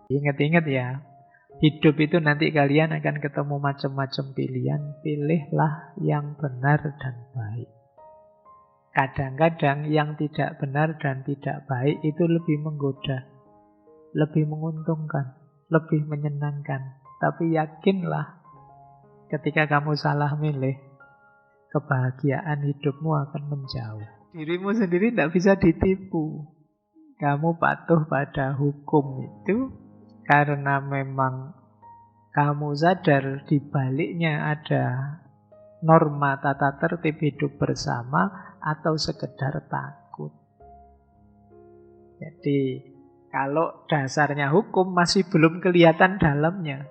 Ingat-ingat ya, hidup itu nanti kalian akan ketemu macam-macam pilihan. Pilihlah yang benar dan baik. Kadang-kadang yang tidak benar dan tidak baik itu lebih menggoda, lebih menguntungkan, lebih menyenangkan. Tapi yakinlah, ketika kamu salah milih, kebahagiaan hidupmu akan menjauh. Dirimu sendiri tidak bisa ditipu. Kamu patuh pada hukum itu karena memang kamu sadar di baliknya ada norma tata tertib hidup bersama atau sekedar takut. Jadi kalau dasarnya hukum masih belum kelihatan dalamnya.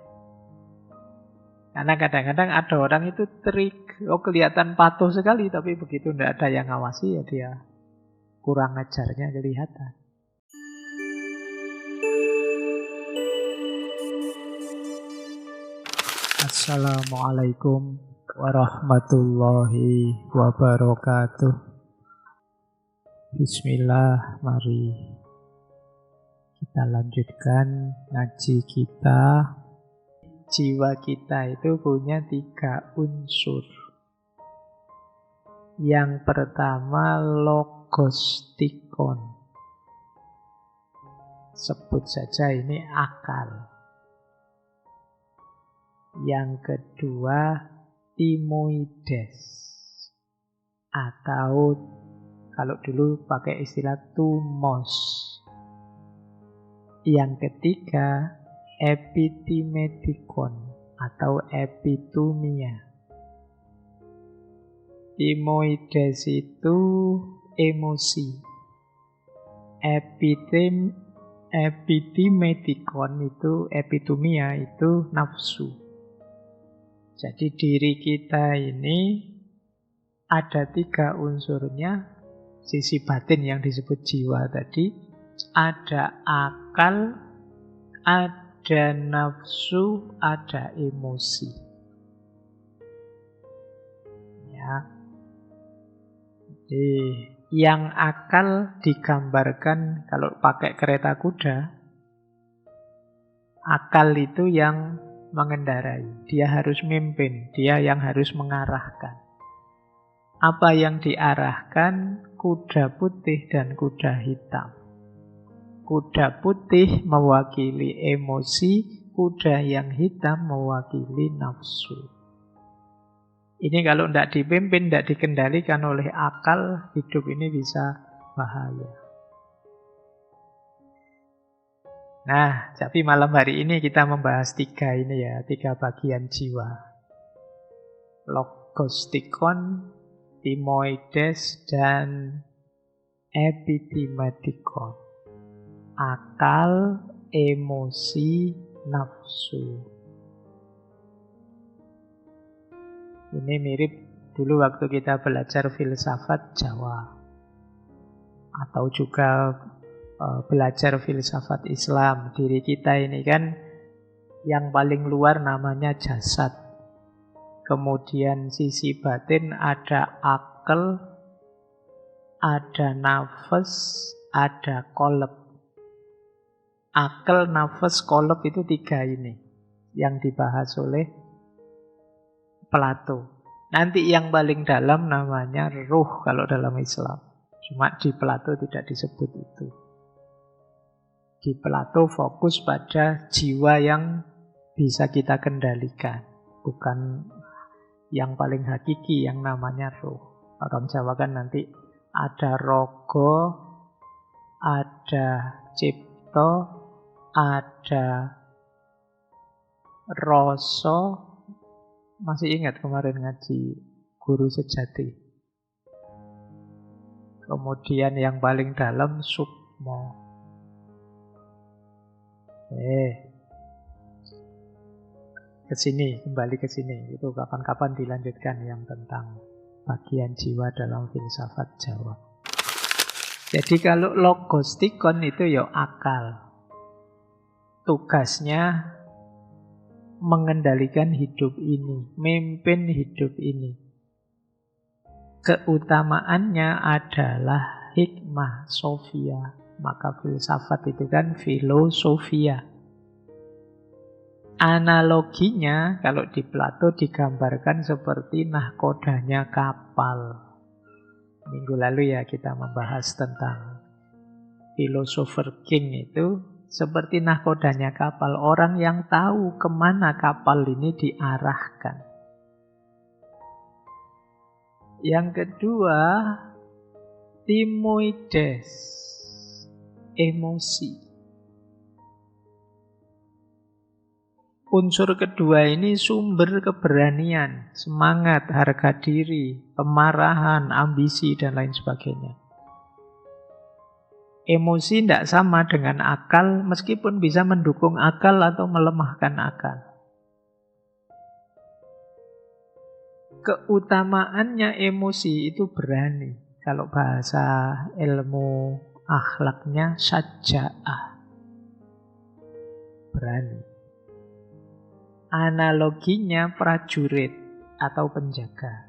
Karena kadang-kadang ada orang itu trik, kelihatan patuh sekali, tapi begitu tidak ada yang ngawasi ya dia kurang ajarnya kelihatan. Assalamualaikum warahmatullahi wabarakatuh. Bismillah, mari kita lanjutkan ngaji kita. Jiwa kita itu punya 3 unsur. Yang pertama logostikon. Sebut saja ini akal. Yang kedua timoides, atau kalau dulu pakai istilah tumos. Yang ketiga epitimedikon atau epitumia. Timoides itu emosi. Epitimedikon itu, epitumia itu nafsu. Jadi diri kita ini ada 3 unsurnya. Sisi batin yang disebut jiwa tadi, ada akal, ada nafsu, ada emosi. Ya. Jadi yang akal digambarkan kalau pakai kereta kuda, akal itu yang mengendarai, dia harus mimpin, dia yang harus mengarahkan. Apa yang diarahkan? Kuda putih dan kuda hitam. Kuda putih mewakili emosi, kuda yang hitam mewakili nafsu. Ini kalau tidak dipimpin, tidak dikendalikan oleh akal, hidup ini bisa bahaya. Nah, tapi malam hari ini kita membahas 3 ini ya, 3 bagian jiwa. Logostikon, timoides, dan epitimedikon. Akal, emosi, nafsu. Ini mirip dulu waktu kita belajar filsafat Jawa. Atau juga belajar filsafat Islam. Diri kita ini kan yang paling luar namanya jasad. Kemudian sisi batin ada akal, ada nafas, ada qalb. Akal, nafas, qalb itu 3 ini yang dibahas oleh Plato. Nanti yang paling dalam namanya ruh kalau dalam Islam. Cuma di Plato tidak disebut itu. Di Plato fokus pada jiwa yang bisa kita kendalikan, bukan yang paling hakiki yang namanya ruh. Orang Jawa kan nanti ada rogo, ada cipto, ada rasa. Masih ingat kemarin ngaji guru sejati. Kemudian yang paling dalam sukmo. Kembali ke sini. Itu kapan-kapan dilanjutkan yang tentang bagian jiwa dalam filsafat Jawa. Jadi kalau logostikon itu ya akal. Tugasnya mengendalikan hidup ini, memimpin hidup ini. Keutamaannya adalah hikmah sofia. Maka filsafat itu kan filosofia. Analoginya kalau di Plato digambarkan seperti nahkodanya kapal. Minggu lalu ya kita membahas tentang philosopher king itu seperti nahkodanya kapal. Orang yang tahu kemana kapal ini diarahkan. Yang kedua, timoides, emosi. Unsur kedua ini sumber keberanian, semangat, harga diri, kemarahan, ambisi, dan lain sebagainya. Emosi tidak sama dengan akal, meskipun bisa mendukung akal atau melemahkan akal. Keutamaannya emosi itu berani. Kalau bahasa ilmu akhlaknya syaja'ah. Berani. Analoginya prajurit atau penjaga.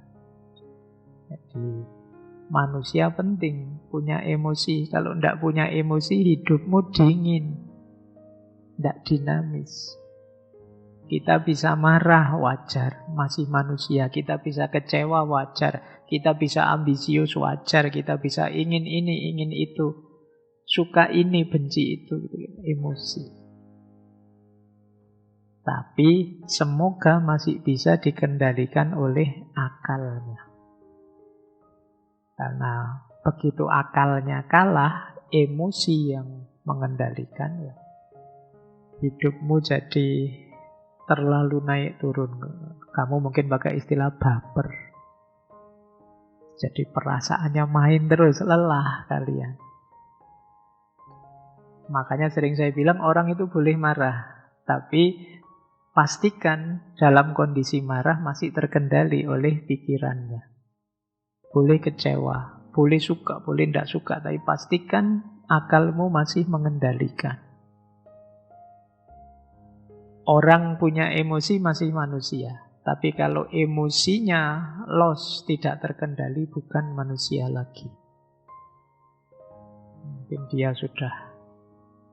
Jadi manusia penting punya emosi. Kalau tidak punya emosi, hidupmu dingin, tidak dinamis. Kita bisa marah, wajar, masih manusia. Kita bisa kecewa, wajar. Kita bisa ambisius, wajar. Kita bisa ingin ini, ingin itu. Suka ini, benci itu. Emosi. Tapi semoga masih bisa dikendalikan oleh akalnya. Karena begitu akalnya kalah, emosi yang mengendalikan ya. Hidupmu jadi terlalu naik turun. Kamu mungkin pakai istilah baper. Jadi perasaannya main terus, lelah kalian. Makanya sering saya bilang orang itu boleh marah, tapi pastikan dalam kondisi marah masih terkendali oleh pikirannya. Boleh kecewa, boleh suka, boleh tidak suka, tapi pastikan akalmu masih mengendalikan. Orang punya emosi masih manusia, tapi kalau emosinya loss, tidak terkendali, bukan manusia lagi. Mungkin dia sudah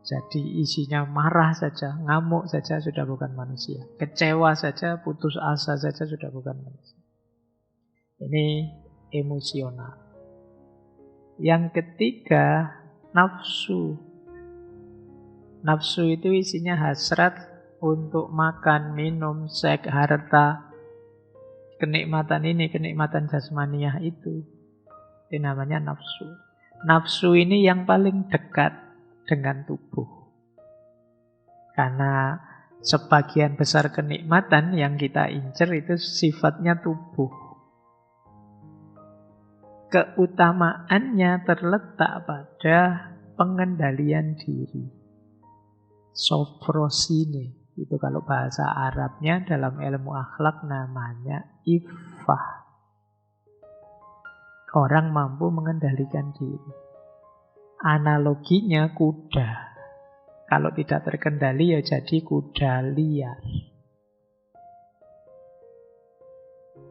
jadi isinya marah saja, ngamuk saja sudah bukan manusia. Kecewa saja, putus asa saja sudah bukan manusia. Ini emosional. Yang ketiga, nafsu. Nafsu itu isinya hasrat untuk makan, minum, seks, harta, kenikmatan ini, kenikmatan jasmaniah itu. Itu namanya nafsu. Nafsu ini yang paling dekat dengan tubuh. Karena sebagian besar kenikmatan yang kita incer itu sifatnya tubuh. Keutamaannya terletak pada pengendalian diri. Sofrosine. Itu kalau bahasa Arabnya dalam ilmu akhlak namanya iffah. Orang mampu mengendalikan diri. Analoginya kuda. Kalau tidak terkendali ya jadi kuda liar.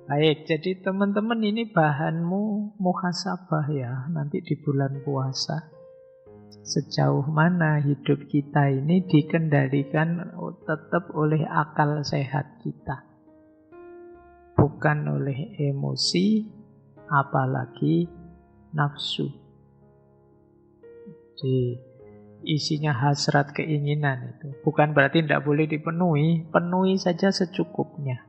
Baik, jadi teman-teman ini bahanmu muhasabah ya nanti di bulan puasa. Sejauh mana hidup kita ini dikendalikan tetap oleh akal sehat kita. Bukan oleh emosi, apalagi nafsu. Jadi isinya hasrat keinginan itu. Bukan berarti tidak boleh dipenuhi, penuhi saja secukupnya.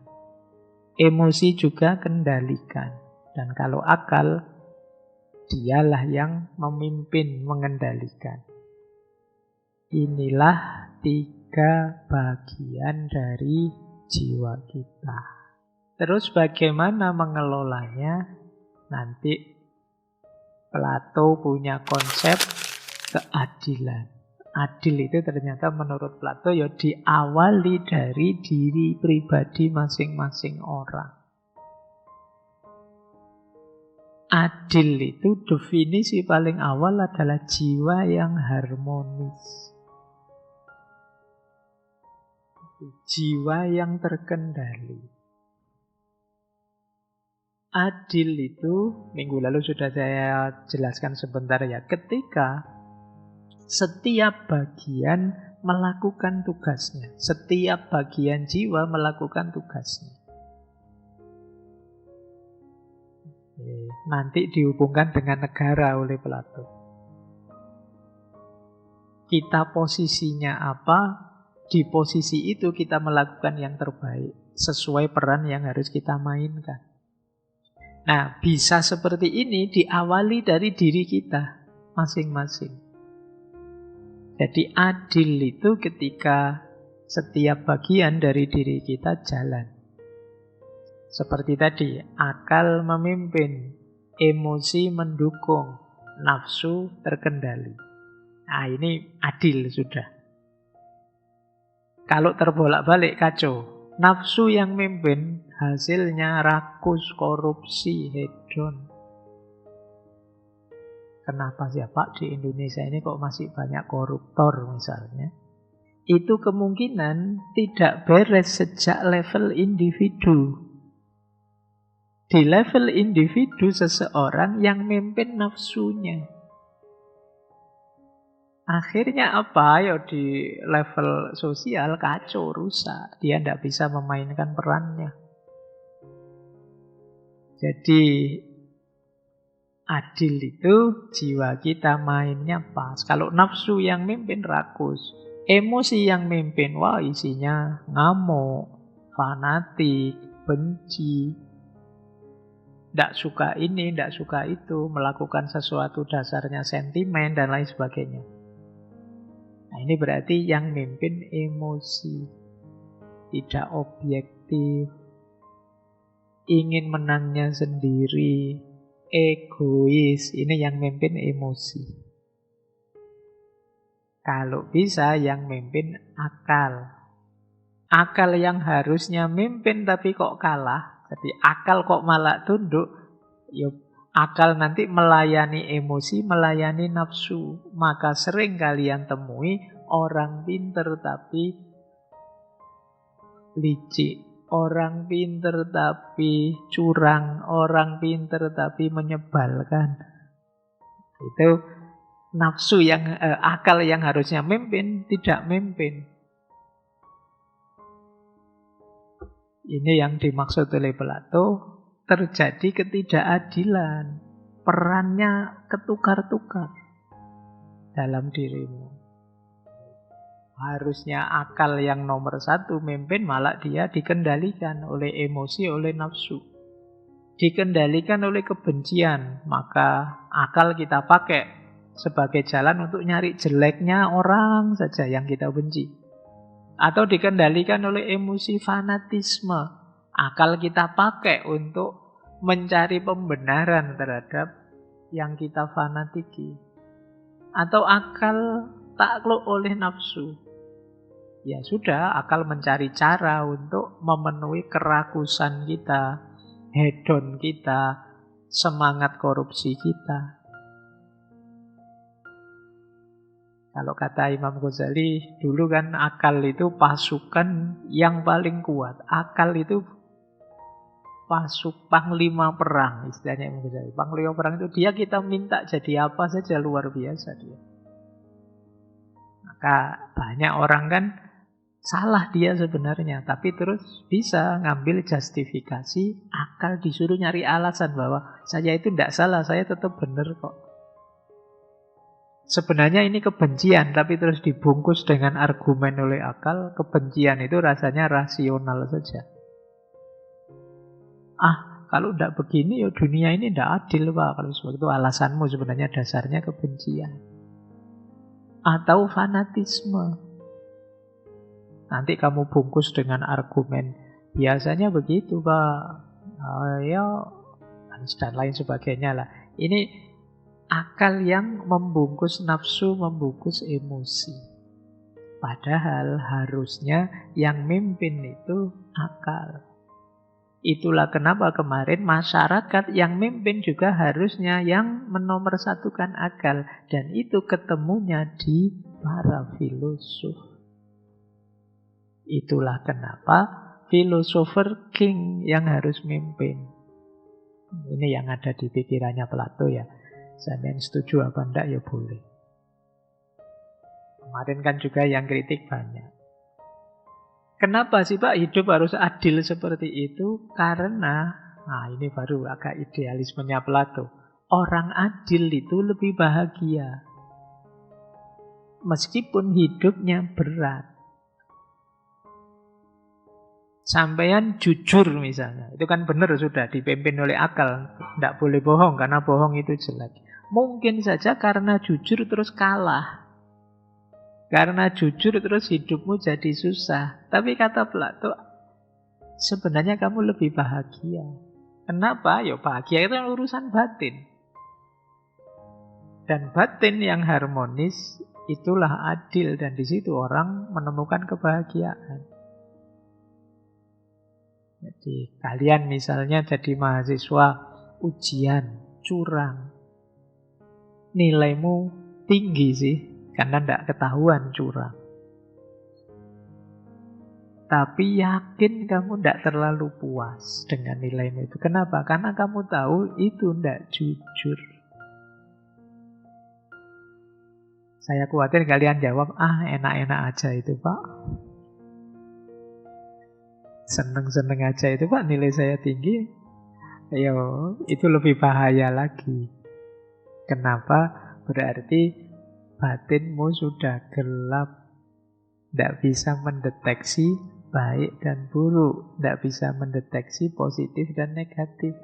Emosi juga kendalikan. Dan kalau akal, dialah yang memimpin, mengendalikan. Inilah 3 bagian dari jiwa kita. Terus bagaimana mengelolanya? Nanti Plato punya konsep keadilan. Adil itu ternyata menurut Plato ya diawali dari diri pribadi masing-masing orang. Adil itu definisi paling awal adalah jiwa yang harmonis. Jiwa yang terkendali. Adil itu, minggu lalu sudah saya jelaskan sebentar ya, ketika setiap bagian melakukan tugasnya. Setiap bagian jiwa melakukan tugasnya. Nanti dihubungkan dengan negara oleh Plato. Kita posisinya apa, di posisi itu kita melakukan yang terbaik sesuai peran yang harus kita mainkan. Nah, bisa seperti ini diawali dari diri kita masing-masing. Jadi adil itu ketika setiap bagian dari diri kita jalan. Seperti tadi, akal memimpin, emosi mendukung, nafsu terkendali. Nah, ini adil sudah. Kalau terbolak-balik kacau. Nafsu yang mimpin, hasilnya rakus, korupsi, hedon. Kenapa sih Pak di Indonesia ini kok masih banyak koruptor misalnya? Itu kemungkinan tidak beres sejak level individu. Di level individu seseorang yang mimpin nafsunya. Akhirnya apa? Ya di level sosial kacau, rusak. Dia tidak bisa memainkan perannya. Jadi adil itu jiwa kita mainnya pas. Kalau nafsu yang mimpin rakus, emosi yang mimpin, wah isinya ngamuk, fanatik, benci, tidak suka ini, tidak suka itu, melakukan sesuatu dasarnya sentimen dan lain sebagainya. Nah, ini berarti yang mimpin emosi, tidak objektif, ingin menangnya sendiri, egois, ini yang mimpin emosi. Kalau bisa yang mimpin akal. Akal yang harusnya mimpin tapi kok kalah, jadi akal kok malah tunduk, ya akal nanti melayani emosi, melayani nafsu. Maka sering kalian temui orang pinter tapi licik, orang pinter tapi curang, orang pinter tapi menyebalkan. Itu nafsu yang akal yang harusnya mimpin tidak mimpin. Ini yang dimaksud oleh Plato. Terjadi ketidakadilan, perannya ketukar-tukar dalam dirimu. Harusnya akal yang nomor satu mimpin, malah dia dikendalikan oleh emosi, oleh nafsu. Dikendalikan oleh kebencian, maka akal kita pakai sebagai jalan untuk nyari jeleknya orang saja yang kita benci. Atau dikendalikan oleh emosi fanatisme, akal kita pakai untuk mencari pembenaran terhadap yang kita fanatiki. Atau akal takluk oleh nafsu. Ya sudah, akal mencari cara untuk memenuhi kerakusan kita, hedon kita, semangat korupsi kita. Kalau kata Imam Ghazali, dulu kan akal itu pasukan yang paling kuat. Akal itu panglima perang, istilahnya Imam Ghazali. Panglima perang itu dia kita minta jadi apa saja, luar biasa dia. Maka banyak orang kan salah dia sebenarnya, tapi terus bisa ngambil justifikasi, akal disuruh nyari alasan bahwa saya itu tidak salah, saya tetap benar kok. Sebenarnya ini kebencian, tapi terus dibungkus dengan argumen oleh akal. Kebencian itu rasanya rasional saja. Kalau tidak begini, ya dunia ini tidak adil, Pak. Kalau sebab itu alasanmu sebenarnya dasarnya kebencian. Atau fanatisme. Nanti kamu bungkus dengan argumen. Biasanya begitu, Pak. Dan lain sebagainya lah. Ini akal yang membungkus nafsu, membungkus emosi. Padahal harusnya yang mimpin itu akal. Itulah kenapa kemarin masyarakat yang mimpin juga harusnya yang menomorsatukan akal. Dan itu ketemunya di para filosof. Itulah kenapa filosofer king yang harus mimpin. Ini yang ada di pikirannya Plato ya. Saya setuju apa enggak ya boleh. Kemarin kan juga yang kritik banyak. Kenapa sih Pak hidup harus adil seperti itu? Karena, nah ini baru agak idealismenya Plato. Orang adil itu lebih bahagia. Meskipun hidupnya berat. Sampean jujur misalnya. Itu kan benar sudah dipimpin oleh akal. Tidak boleh bohong karena bohong itu jelek. Mungkin saja karena jujur terus kalah. Karena jujur terus hidupmu jadi susah. Tapi kata Plato, sebenarnya kamu lebih bahagia. Kenapa? Ya bahagia itu urusan batin. Dan batin yang harmonis itulah adil. Dan di situ orang menemukan kebahagiaan. Jadi kalian misalnya jadi mahasiswa ujian, curang. Nilaimu tinggi sih. Karena tidak ketahuan curang. Tapi yakin kamu tidak terlalu puas dengan nilaimu itu. Kenapa? Karena kamu tahu itu tidak jujur. Saya khawatir kalian jawab, enak-enak aja itu Pak. Seneng-seneng aja itu Pak, nilai saya tinggi. Ayo, itu lebih bahaya lagi. Kenapa? Berarti batinmu sudah gelap. Tidak bisa mendeteksi baik dan buruk. Tidak bisa mendeteksi positif dan negatif.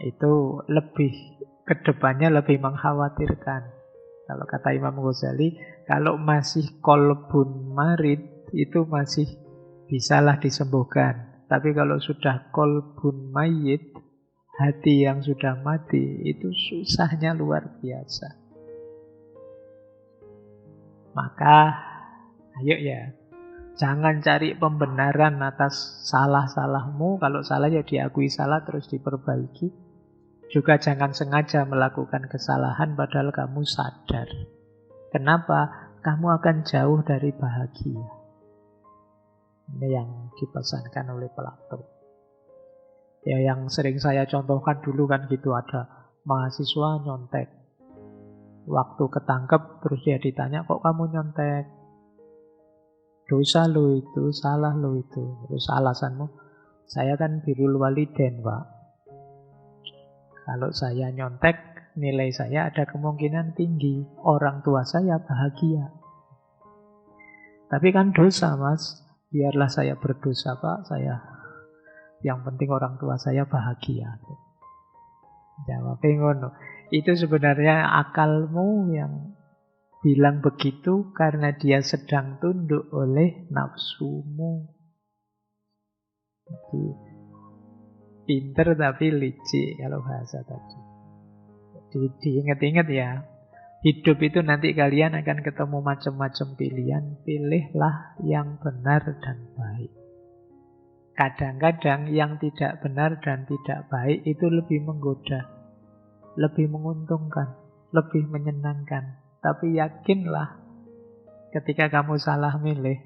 Itu lebih, kedepannya lebih mengkhawatirkan. Kalau kata Imam Ghazali, kalau masih kolbun marid, itu masih bisalah disembuhkan. Tapi kalau sudah kolbun mayit, hati yang sudah mati, itu susahnya luar biasa. Maka, ayo ya, jangan cari pembenaran atas salah-salahmu. Kalau salah ya diakui salah terus diperbaiki. Juga jangan sengaja melakukan kesalahan padahal kamu sadar. Kenapa? Kamu akan jauh dari bahagia. Ini yang dipesankan oleh Plato. Ya yang sering saya contohkan dulu kan gitu, ada mahasiswa nyontek. Waktu ketangkep terus dia ditanya, kok kamu nyontek? Dosa lo itu, salah lo itu. Terus alasanmu, saya kan birrul walidain Pak. Kalau saya nyontek, nilai saya ada kemungkinan tinggi. Orang tua saya bahagia. Tapi kan dosa Mas. Biarlah saya berdosa Pak, yang penting orang tua saya bahagia. Jawabnya ngono. Itu sebenarnya akalmu yang bilang begitu karena dia sedang tunduk oleh nafsumu. Jadi, pinter tapi licik kalau bahasa tadi. Jadi diingat-ingat ya. Hidup itu nanti kalian akan ketemu macam-macam pilihan. Pilihlah yang benar dan baik. Kadang-kadang yang tidak benar dan tidak baik itu lebih menggoda, lebih menguntungkan, lebih menyenangkan. Tapi yakinlah, ketika kamu salah milih,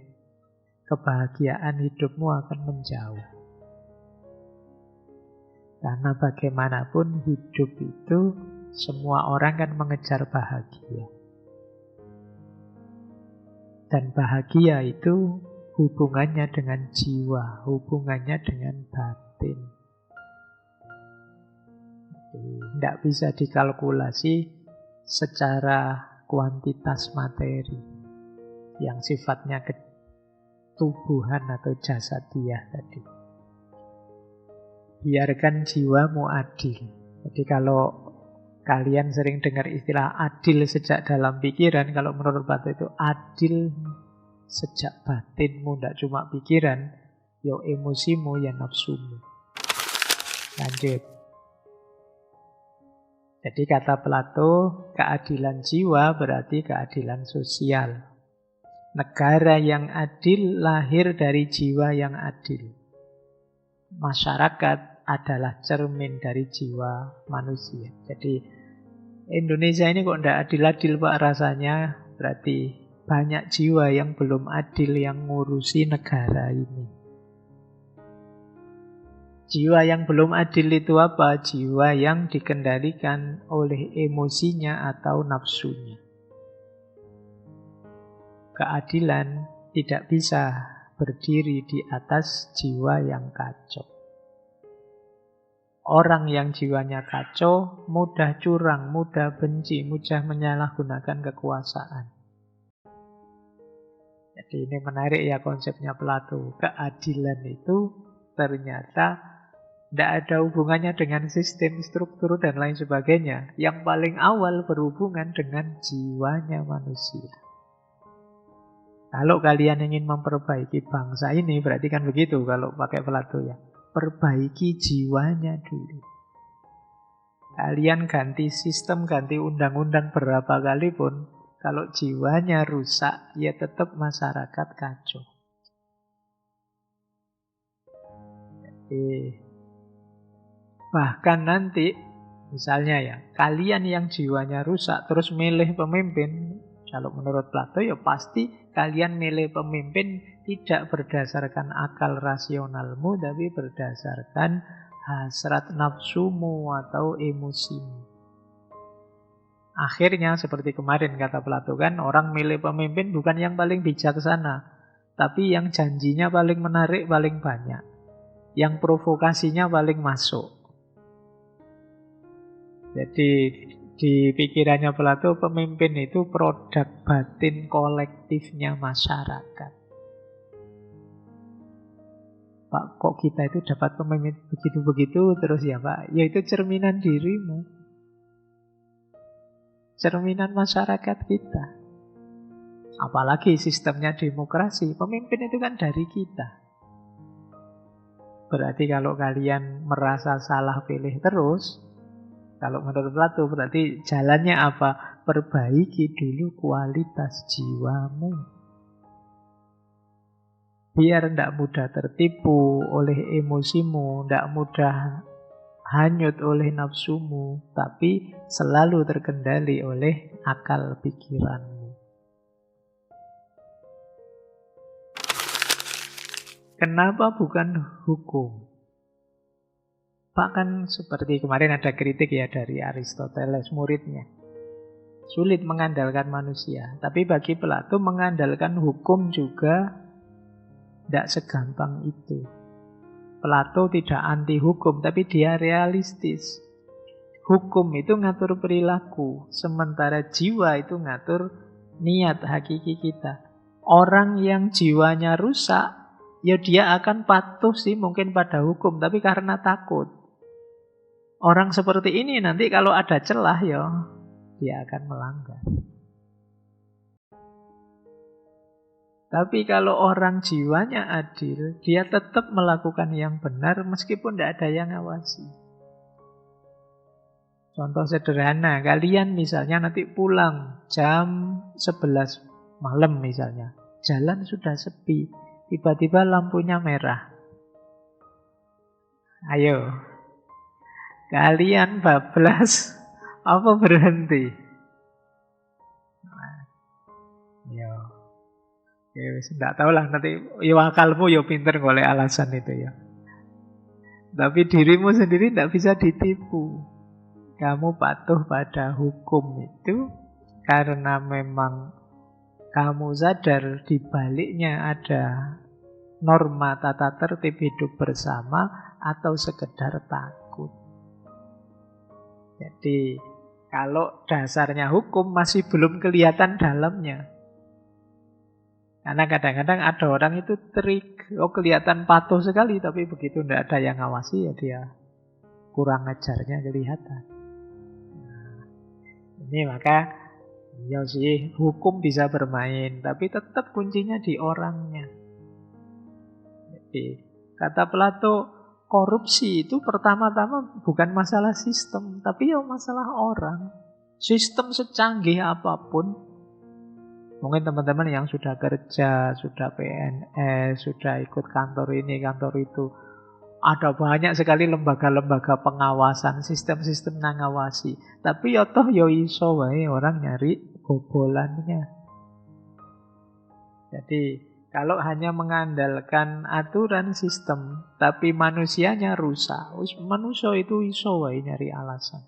kebahagiaan hidupmu akan menjauh. Karena bagaimanapun hidup itu, semua orang kan mengejar bahagia. Dan bahagia itu hubungannya dengan jiwa, hubungannya dengan batin. Tidak bisa dikalkulasi secara kuantitas materi yang sifatnya ketubuhan atau jasadiah tadi. Biarkan jiwamu adil. Jadi kalau kalian sering dengar istilah adil sejak dalam pikiran, kalau menurut Plato itu adil sejak batinmu, tidak cuma pikiran, ya emosimu, ya nafsumu. Lanjut. Jadi kata Plato, keadilan jiwa berarti keadilan sosial. Negara yang adil lahir dari jiwa yang adil. Masyarakat adalah cermin dari jiwa manusia. Jadi Indonesia ini kok tidak adil-adil Pak rasanya, berarti banyak jiwa yang belum adil yang ngurusi negara ini. Jiwa yang belum adil itu apa? Jiwa yang dikendalikan oleh emosinya atau nafsunya. Keadilan tidak bisa berdiri di atas jiwa yang kacau. Orang yang jiwanya kacau mudah curang, mudah benci, mudah menyalahgunakan kekuasaan. Jadi ini menarik ya konsepnya Plato. Keadilan itu ternyata tidak ada hubungannya dengan sistem, struktur, dan lain sebagainya. Yang paling awal berhubungan dengan jiwanya manusia. Kalau kalian ingin memperbaiki bangsa ini, berarti kan begitu kalau pakai Plato ya. Perbaiki jiwanya dulu. Kalian ganti sistem, ganti undang-undang berapa kali pun, kalau jiwanya rusak, ya tetap masyarakat kacau. Jadi, bahkan nanti, misalnya ya, kalian yang jiwanya rusak terus milih pemimpin, kalau menurut Plato ya pasti kalian milih pemimpin tidak berdasarkan akal rasionalmu, tapi berdasarkan hasrat nafsumu atau emosimu. Akhirnya seperti kemarin kata Plato kan, orang milih pemimpin bukan yang paling bijaksana, tapi yang janjinya paling menarik, paling banyak. Yang provokasinya paling masuk. Jadi di pikirannya Plato, pemimpin itu produk batin kolektifnya masyarakat. Pak, kok kita itu dapat pemimpin begitu-begitu terus ya Pak? Ya itu cerminan dirimu. Cerminan masyarakat kita. Apalagi sistemnya demokrasi, pemimpin itu kan dari kita. Berarti kalau kalian merasa salah pilih terus, kalau menurut Plato berarti jalannya apa? Perbaiki dulu kualitas jiwamu. Biar tidak mudah tertipu oleh emosimu, tidak mudah hanyut oleh nafsumu, tapi selalu terkendali oleh akal pikiranmu. Kenapa bukan hukum? Bahkan seperti kemarin ada kritik ya dari Aristoteles, muridnya. Sulit mengandalkan manusia. Tapi bagi Plato mengandalkan hukum juga tidak segampang itu. Plato tidak anti hukum, tapi dia realistis. Hukum itu ngatur perilaku, sementara jiwa itu ngatur niat hakiki kita. Orang yang jiwanya rusak, ya dia akan patuh sih mungkin pada hukum, tapi karena takut. Orang seperti ini nanti kalau ada celah ya dia akan melanggar. Tapi kalau orang jiwanya adil, dia tetap melakukan yang benar meskipun tidak ada yang ngawasi. Contoh sederhana, kalian misalnya nanti pulang jam 11 malam misalnya. Jalan sudah sepi, tiba-tiba lampunya merah. Ayo, kalian bablas apa berhenti? Nah, yo. Ya wis ndak tahu lah nanti ya akalmu ya pinter golek alasan itu ya. Tapi dirimu sendiri tidak bisa ditipu. Kamu patuh pada hukum itu karena memang kamu sadar di baliknya ada norma tata tertib hidup bersama atau sekedar takut. Jadi kalau dasarnya hukum masih belum kelihatan dalamnya. Karena kadang-kadang ada orang itu trik, kelihatan patuh sekali, tapi begitu tidak ada yang ngawasi ya dia kurang ajarnya kelihatan. Nah, ini maka ya sih hukum bisa bermain, tapi tetap kuncinya di orangnya. Jadi kata Plato, korupsi itu pertama-tama bukan masalah sistem, tapi ya masalah orang. Sistem secanggih apapun, mungkin teman-teman yang sudah kerja, sudah PNS, sudah ikut kantor ini, kantor itu, ada banyak sekali lembaga-lembaga pengawasan, sistem-sistem ngawasi. Tapi ya toh ya iso wae orang nyari bobolannya. Jadi Kalau hanya mengandalkan aturan sistem, tapi manusianya rusak, manusia itu iso wae nyari alasan.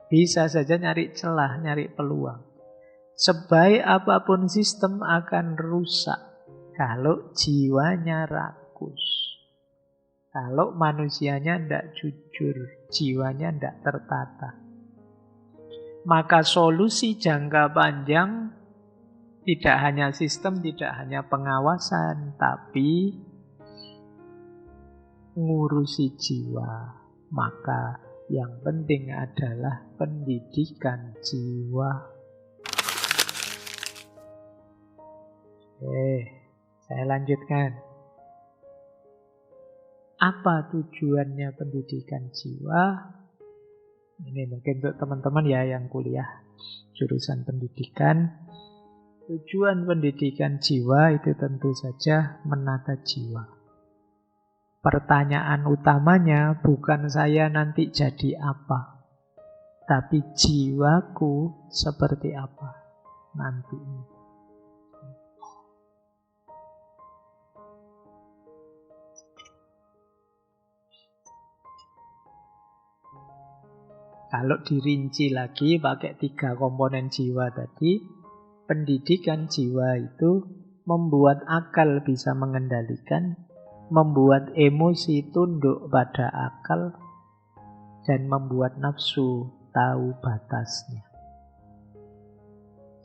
Bisa saja nyari celah, nyari peluang. Sebaik apapun sistem akan rusak kalau jiwanya rakus. Kalau manusianya tidak jujur, jiwanya tidak tertata. Maka solusi jangka panjang tidak hanya sistem, tidak hanya pengawasan, tapi ngurusi jiwa. Maka yang penting adalah pendidikan jiwa. Saya lanjutkan. Apa tujuannya pendidikan jiwa? Ini mungkin untuk teman-teman ya yang kuliah jurusan pendidikan. Tujuan pendidikan jiwa itu tentu saja menata jiwa. Pertanyaan utamanya bukan saya nanti jadi apa, tapi jiwaku seperti apa nanti. Kalau dirinci lagi pakai 3 komponen jiwa tadi, pendidikan jiwa itu membuat akal bisa mengendalikan, membuat emosi tunduk pada akal, dan membuat nafsu tahu batasnya.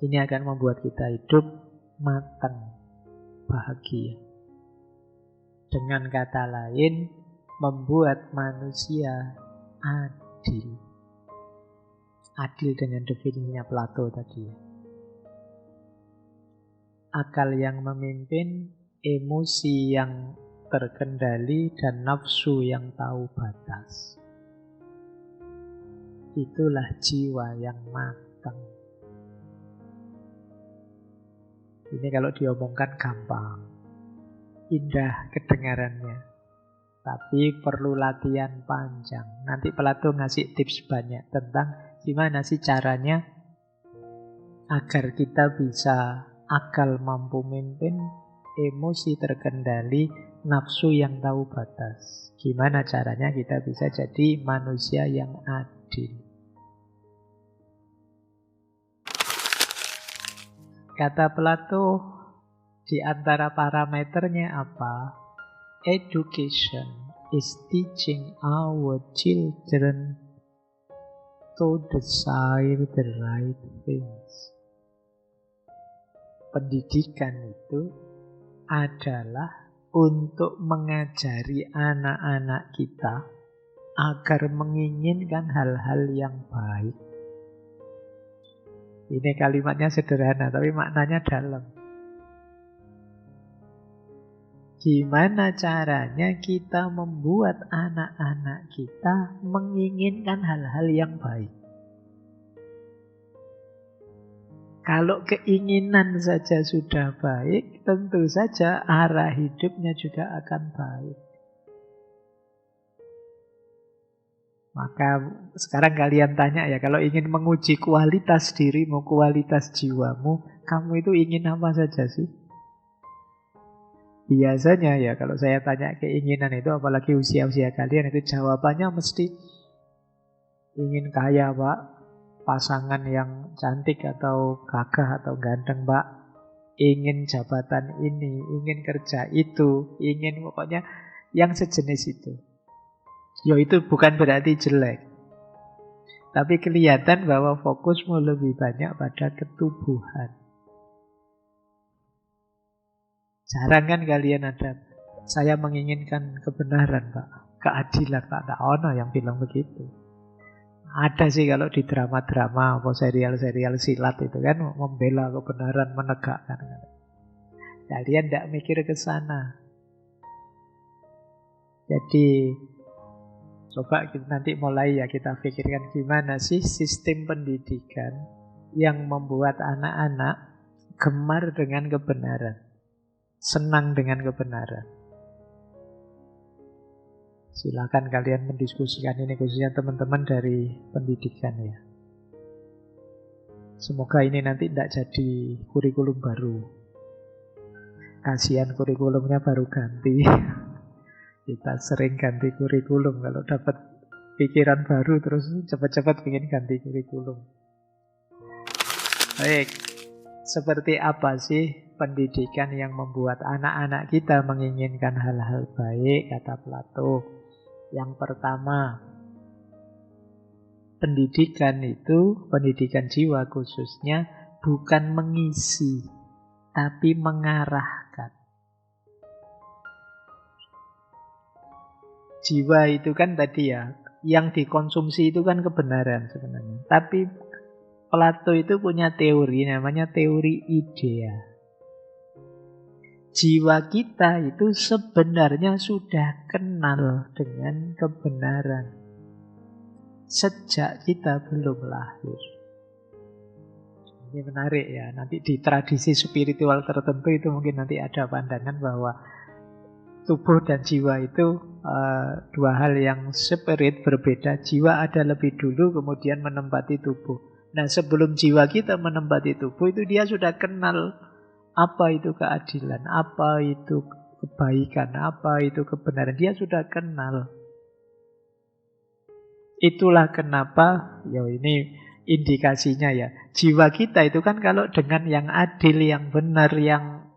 Ini akan membuat kita hidup matang, bahagia. Dengan kata lain, membuat manusia adil. Adil dengan definisinya Plato tadi. Akal yang memimpin, emosi yang terkendali, dan nafsu yang tahu batas. Itulah jiwa yang matang. Ini kalau diomongkan gampang, indah kedengarannya, tapi perlu latihan panjang. Nanti Plato ngasih tips banyak tentang gimana sih caranya agar kita bisa akal mampu memimpin, emosi terkendali, nafsu yang tahu batas. Gimana caranya kita bisa jadi manusia yang adil. Kata Plato, di antara parameternya apa? Education is teaching our children to desire the right things. Pendidikan itu adalah untuk mengajari anak-anak kita agar menginginkan hal-hal yang baik. Ini kalimatnya sederhana, tapi maknanya dalam. Gimana caranya kita membuat anak-anak kita menginginkan hal-hal yang baik? Kalau keinginan saja sudah baik, tentu saja arah hidupnya juga akan baik. Maka sekarang kalian tanya ya, kalau ingin menguji kualitas dirimu, kualitas jiwamu, kamu itu ingin apa saja sih? Biasanya ya kalau saya tanya keinginan itu, apalagi usia-usia kalian, itu jawabannya mesti ingin kaya Pak, pasangan yang cantik atau gagah atau ganteng Pak, ingin jabatan ini, ingin kerja itu, ingin pokoknya yang sejenis itu. Ya itu bukan berarti jelek, tapi kelihatan bahwa fokusmu lebih banyak pada ketubuhan. Jarang kan kalian ada, saya menginginkan kebenaran Pak, keadilan Pak, tak ono yang bilang begitu. Ada sih kalau di drama-drama atau serial-serial silat itu kan membela kebenaran, menegakkan. Kalian tidak mikir ke sana. Jadi coba nanti mulai ya kita pikirkan gimana sih sistem pendidikan yang membuat anak-anak gemar dengan kebenaran, senang dengan kebenaran. Silakan kalian mendiskusikan ini, khususnya teman-teman dari pendidikan ya. Semoga ini nanti tidak jadi kurikulum baru. Kasihan kurikulumnya baru ganti. Kita sering ganti kurikulum kalau dapat pikiran baru terus cepat-cepat ingin ganti kurikulum. Baik, seperti apa sih pendidikan yang membuat anak-anak kita menginginkan hal-hal baik, kata Plato. Yang pertama, pendidikan itu, pendidikan jiwa khususnya, bukan mengisi, tapi mengarahkan. Jiwa itu kan tadi ya, yang dikonsumsi itu kan kebenaran sebenarnya. Tapi Plato itu punya teori, namanya teori idea. Jiwa kita itu sebenarnya sudah kenal dengan kebenaran sejak kita belum lahir. Ini menarik ya, nanti di tradisi spiritual tertentu itu mungkin nanti ada pandangan bahwa tubuh dan jiwa itu dua hal yang separate, berbeda. Jiwa ada lebih dulu kemudian menempati tubuh. Nah, sebelum jiwa kita menempati tubuh itu dia sudah kenal apa itu keadilan, apa itu kebaikan, apa itu kebenaran. Dia sudah kenal. Itulah kenapa, ya ini indikasinya ya. Jiwa kita itu kan kalau dengan yang adil, yang benar, yang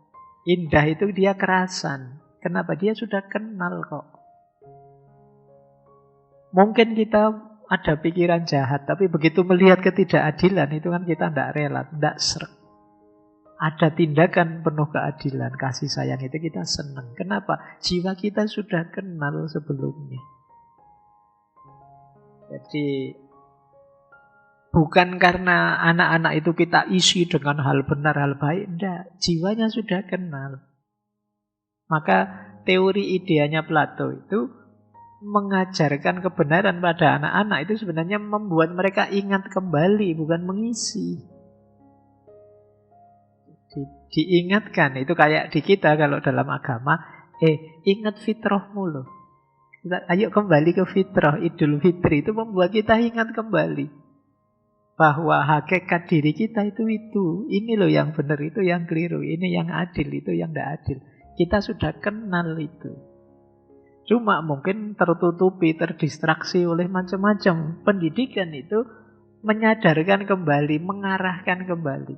indah itu dia kerasan. Kenapa? Dia sudah kenal kok. Mungkin kita ada pikiran jahat, tapi begitu melihat ketidakadilan itu kan kita tidak rela, tidak srek. Ada tindakan penuh keadilan, kasih sayang itu kita senang. Kenapa? Jiwa kita sudah kenal sebelumnya. Jadi bukan karena anak-anak itu kita isi dengan hal benar, hal baik. Tidak, jiwanya sudah kenal. Maka teori ideanya Plato itu mengajarkan kebenaran pada anak-anak itu sebenarnya membuat mereka ingat kembali, bukan mengisi. Diingatkan, itu kayak di kita kalau dalam agama, ingat fitrahmu loh. Ayo kembali ke fitrah, Idul Fitri itu membuat kita ingat kembali bahwa hakikat diri kita itu. Ini loh yang benar, itu yang keliru, ini yang adil, itu yang tidak adil. Kita sudah kenal itu. Cuma mungkin tertutupi, terdistraksi oleh macam-macam. Pendidikan itu menyadarkan kembali, mengarahkan kembali.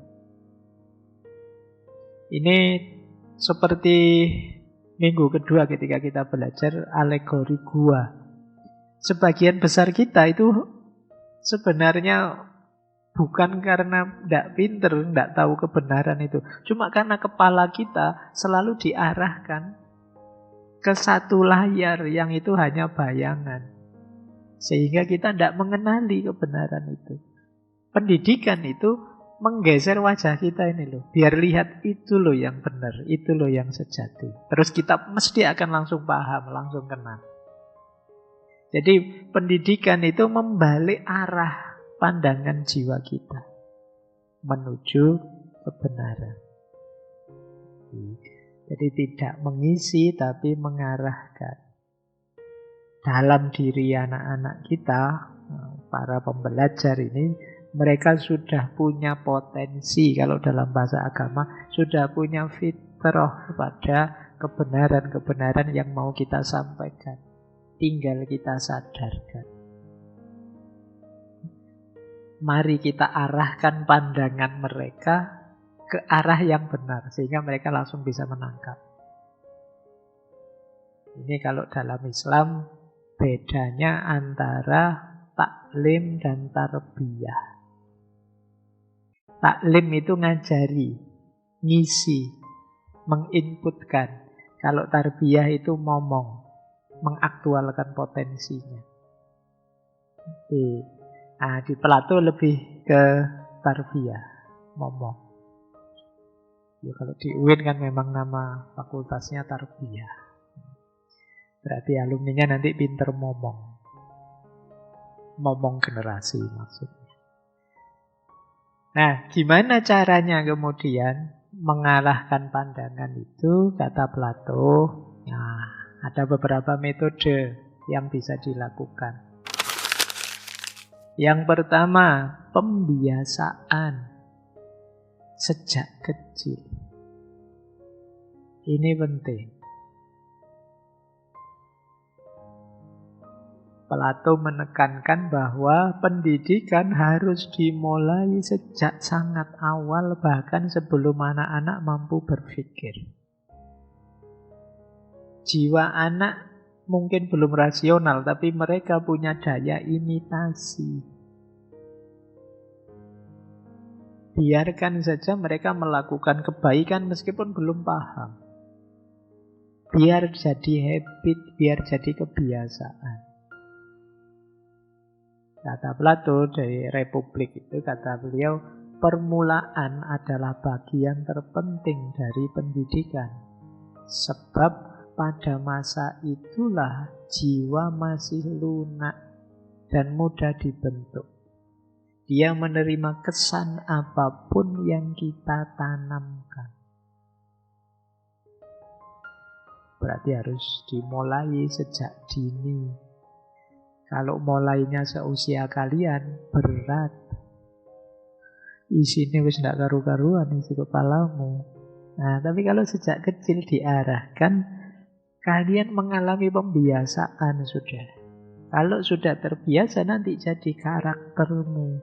Ini seperti minggu kedua ketika kita belajar alegori gua. Sebagian besar kita itu sebenarnya bukan karena tidak pinter, tidak tahu kebenaran itu. Cuma karena kepala kita selalu diarahkan ke satu layar yang itu hanya bayangan. Sehingga kita tidak mengenali kebenaran itu. Pendidikan itu menggeser wajah kita ini loh. Biar lihat itu loh yang benar, itu loh yang sejati. Terus kita mesti akan langsung paham, langsung kenal. Jadi pendidikan itu membalik arah pandangan jiwa kita menuju kebenaran. Jadi tidak mengisi tapi mengarahkan. Dalam diri anak-anak kita, para pembelajar ini, mereka sudah punya potensi, kalau dalam bahasa agama, sudah punya fitrah pada kebenaran-kebenaran yang mau kita sampaikan. Tinggal kita sadarkan. Mari kita arahkan pandangan mereka ke arah yang benar, sehingga mereka langsung bisa menangkap. Ini kalau dalam Islam, bedanya antara taklim dan tarbiyah. Taklim itu ngajari, ngisi, menginputkan. Kalau tarbiyah itu ngomong, mengaktualkan potensinya. Di Plato lebih ke tarbiyah, ngomong. Ya, kalau di UIN kan memang nama fakultasnya tarbiyah. Berarti alumninya nanti pinter ngomong. Ngomong generasi maksudnya. Nah, gimana caranya kemudian mengalahkan pandangan itu, kata Plato? Nah, ada beberapa metode yang bisa dilakukan. Yang pertama, pembiasaan sejak kecil. Ini penting. Plato menekankan bahwa pendidikan harus dimulai sejak sangat awal, bahkan sebelum anak-anak mampu berpikir. Jiwa anak mungkin belum rasional, tapi mereka punya daya imitasi. Biarkan saja mereka melakukan kebaikan meskipun belum paham. Biar jadi habit, biar jadi kebiasaan. Kata Plato dari Republik itu, kata beliau, permulaan adalah bagian terpenting dari pendidikan. Sebab pada masa itulah jiwa masih lunak dan mudah dibentuk. Dia menerima kesan apapun yang kita tanamkan. Berarti harus dimulai sejak dini. Kalau mulainya seusia kalian, berat. Isinya wis ndak karu-karuan isi kepalamu. Nah, tapi kalau sejak kecil diarahkan, kalian mengalami pembiasaan sudah. Kalau sudah terbiasa nanti jadi karaktermu.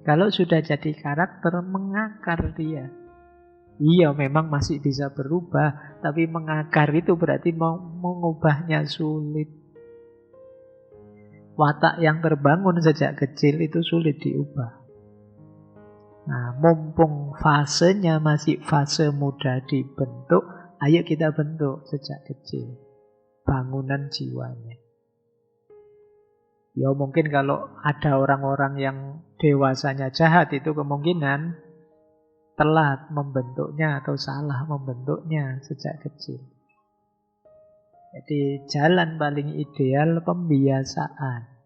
Kalau sudah jadi karakter, mengakar dia. Iya, memang masih bisa berubah, tapi mengakar itu berarti mengubahnya sulit. Watak yang terbangun sejak kecil itu sulit diubah. Nah, mumpung fasenya masih fase muda dibentuk, ayo kita bentuk sejak kecil bangunan jiwanya. Ya mungkin kalau ada orang-orang yang dewasanya jahat, itu kemungkinan telat membentuknya atau salah membentuknya sejak kecil. Jadi jalan paling ideal pembiasaan.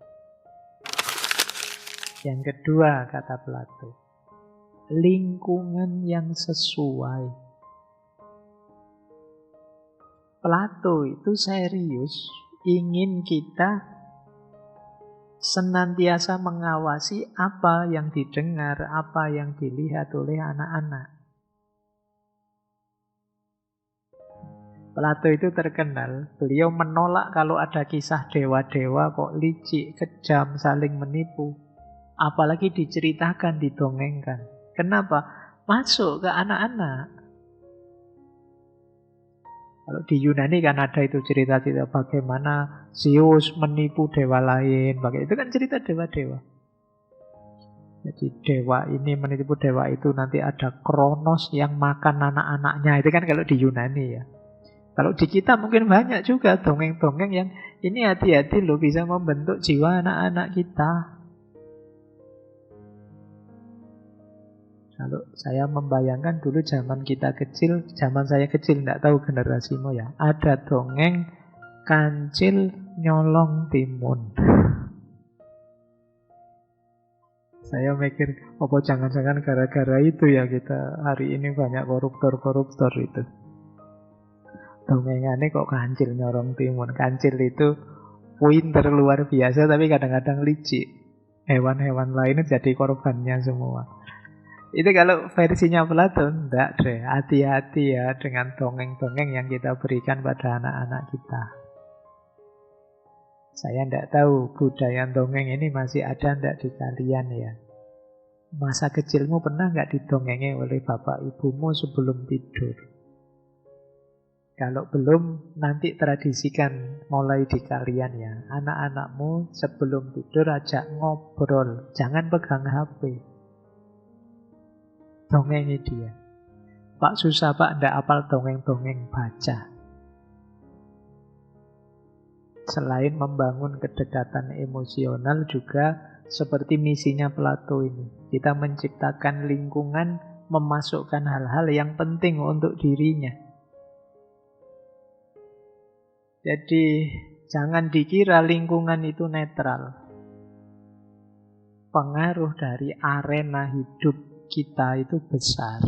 Yang kedua, kata Plato, lingkungan yang sesuai. Plato itu serius ingin kita senantiasa mengawasi apa yang didengar, apa yang dilihat oleh anak-anak. Plato itu terkenal, beliau menolak kalau ada kisah dewa-dewa kok licik, kejam, saling menipu. Apalagi diceritakan, didongengkan. Kenapa? Masuk ke anak-anak. Kalau di Yunani kan ada itu cerita-cerita bagaimana Zeus menipu dewa lain. Itu kan cerita dewa-dewa. Jadi dewa ini menipu dewa itu, nanti ada Kronos yang makan anak-anaknya. Itu kan kalau di Yunani ya. Kalau di kita mungkin banyak juga dongeng-dongeng yang ini hati-hati loh, bisa membentuk jiwa anak-anak kita. Kalau saya membayangkan dulu zaman kita kecil, zaman saya kecil, tidak tahu generasimu ya, ada dongeng kancil nyolong timun. Saya mikir, apa jangan-jangan gara-gara itu ya kita hari ini banyak koruptor-koruptor itu. Dongengannya kok kancil nyolong timun. Kancil itu pinter luar biasa, tapi kadang-kadang licik. Hewan-hewan lain jadi korbannya semua. Itu kalau versinya Plato, enggak deh. Hati-hati ya dengan dongeng-dongeng yang kita berikan pada anak-anak kita. Saya enggak tahu budaya dongeng ini masih ada enggak di kalian ya. Masa kecilmu pernah enggak didongengi oleh bapak ibumu sebelum tidur? Kalau belum, nanti tradisikan mulai di kalian ya. Anak-anakmu sebelum tidur ajak ngobrol. Jangan pegang HP. Dongengi dia. Pak susah pak, ndak hafal dongeng-dongeng, baca. Selain membangun kedekatan emosional, juga seperti misinya Plato ini. Kita menciptakan lingkungan, memasukkan hal-hal yang penting untuk dirinya. Jadi jangan dikira lingkungan itu netral. Pengaruh dari arena hidup kita itu besar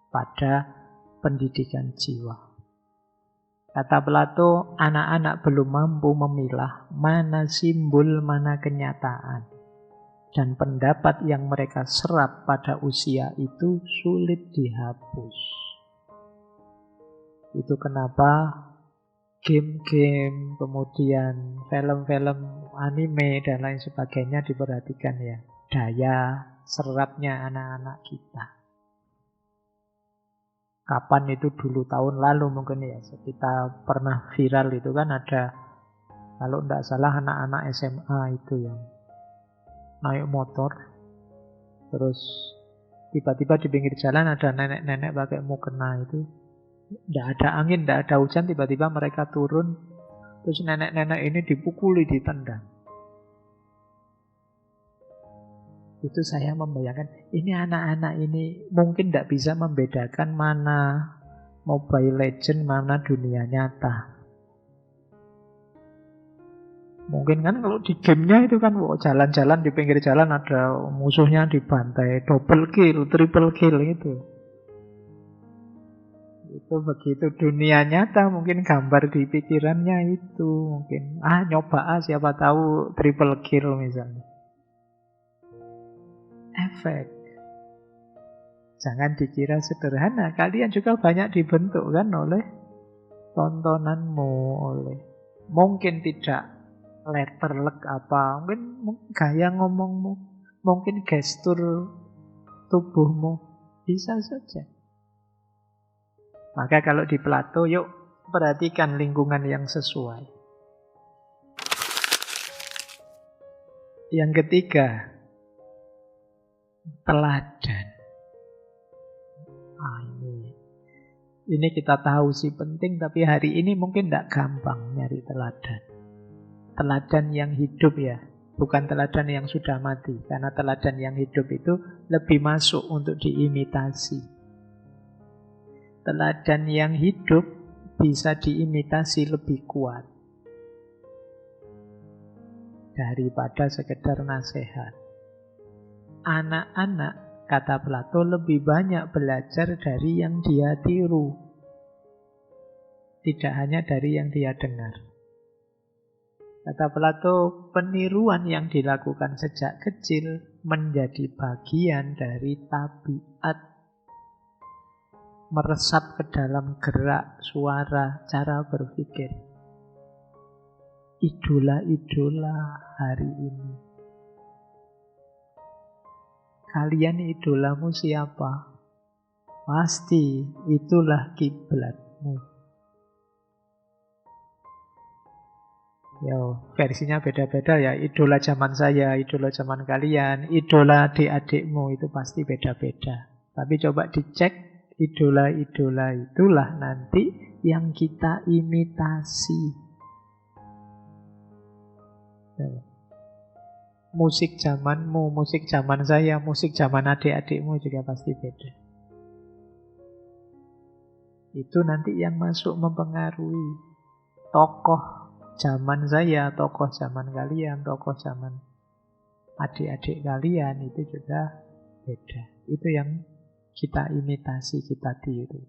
pada pendidikan jiwa. Kata Plato, anak-anak belum mampu memilah mana simbol, mana kenyataan. Dan pendapat yang mereka serap pada usia itu sulit dihapus. Itu kenapa game-game, kemudian film-film anime dan lain sebagainya diperhatikan ya. Daya serapnya anak-anak kita. Kapan itu dulu, tahun lalu mungkin ya, kita pernah viral itu kan ada, kalau tidak salah anak-anak SMA itu yang naik motor, terus tiba-tiba di pinggir jalan ada nenek-nenek pakai mukena itu. Tidak ada angin, tidak ada hujan, tiba-tiba mereka turun, terus nenek-nenek ini dipukuli, ditendang. Itu saya membayangkan, ini anak-anak ini mungkin tidak bisa membedakan mana Mobile Legend, mana dunia nyata. Mungkin kan kalau di gamenya itu kan jalan-jalan di pinggir jalan ada musuhnya dibantai, double kill, triple kill itu. Itu begitu dunia nyata mungkin gambar di pikirannya itu. Mungkin nyoba siapa tahu triple kill misalnya. Efek. Jangan dikira sederhana. Kalian juga banyak dibentuk kan oleh tontonanmu, oleh mungkin tidak letterlek apa, mungkin gaya ngomongmu, mungkin gestur tubuhmu, bisa saja. Maka kalau di Plato, yuk perhatikan lingkungan yang sesuai. Yang ketiga, teladan. Ini kita tahu sih penting, tapi hari ini mungkin tidak gampang nyari teladan. Teladan yang hidup ya, bukan teladan yang sudah mati. Karena teladan yang hidup itu lebih masuk untuk diimitasi. Teladan yang hidup bisa diimitasi lebih kuat daripada sekedar nasihat. Anak-anak, kata Plato, lebih banyak belajar dari yang dia tiru, tidak hanya dari yang dia dengar. Kata Plato, peniruan yang dilakukan sejak kecil menjadi bagian dari tabiat, meresap ke dalam gerak, suara, cara berpikir. Idola-idola hari ini. Kalian idolamu siapa? Pasti itulah kiblatmu. Versinya beda-beda ya. Idola zaman saya, idola zaman kalian, idola adik-adikmu itu pasti beda-beda. Tapi coba dicek, idola-idola itulah nanti yang kita imitasi. Musik zamanmu, musik zaman saya, musik zaman adik-adikmu juga pasti beda. Itu nanti yang masuk mempengaruhi. Tokoh zaman saya, tokoh zaman kalian, tokoh zaman adik-adik kalian itu juga beda. Itu yang kita imitasi, kita tiru.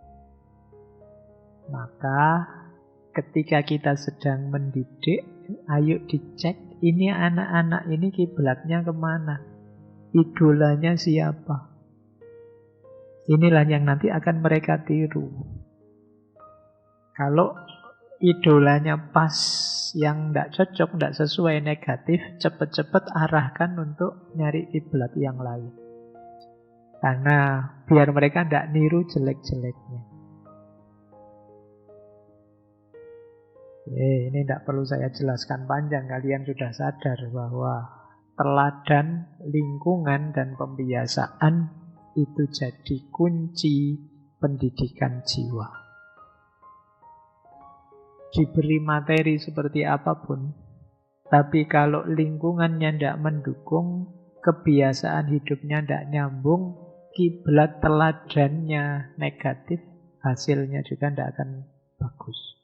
Maka ketika kita sedang mendidik, ayo dicek ini anak-anak ini kiblatnya kemana, idolanya siapa. Inilah yang nanti akan mereka tiru. Kalau idolanya pas, yang tidak cocok, tidak sesuai, negatif, cepat-cepat arahkan untuk nyari kiblat yang lain. Karena biar mereka tidak niru jelek-jeleknya. Ini tidak perlu saya jelaskan panjang, kalian sudah sadar bahwa teladan, lingkungan, dan pembiasaan itu jadi kunci pendidikan jiwa. Diberi materi seperti apapun, tapi kalau lingkungannya tidak mendukung, kebiasaan hidupnya tidak nyambung, kiblat teladannya negatif, hasilnya juga tidak akan bagus.